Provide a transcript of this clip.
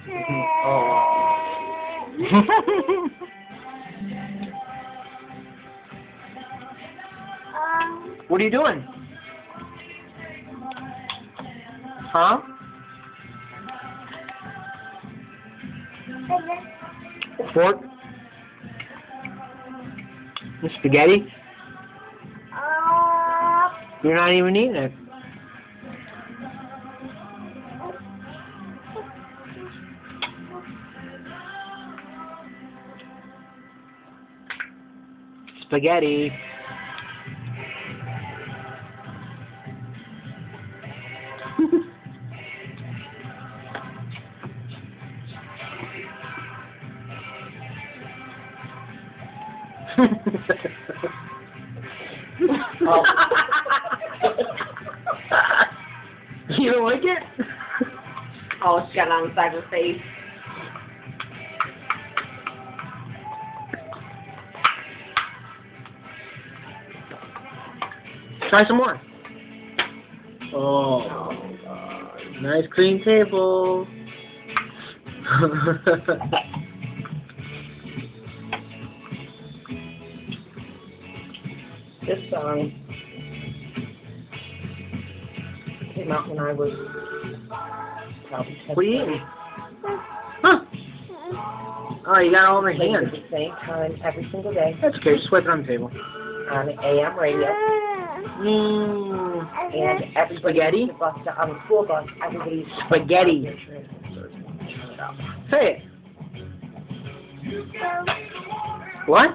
Oh. What are you doing? Huh? Fork? The spaghetti? You're not even eating it. Spaghetti. Oh. You don't like it? Oh, she got it on the side of her face. Try some more. Oh, nice clean table. This song came out when I was probably 10. What are you eating? Huh? Oh, you got it all in your Played hands. at the same time every single day That's okay. Just wipe it on the table. on AM radio. Mmm. And everybody Spaghetti? on the bus, on the school bus, everybody's Spaghetti. Say it. What?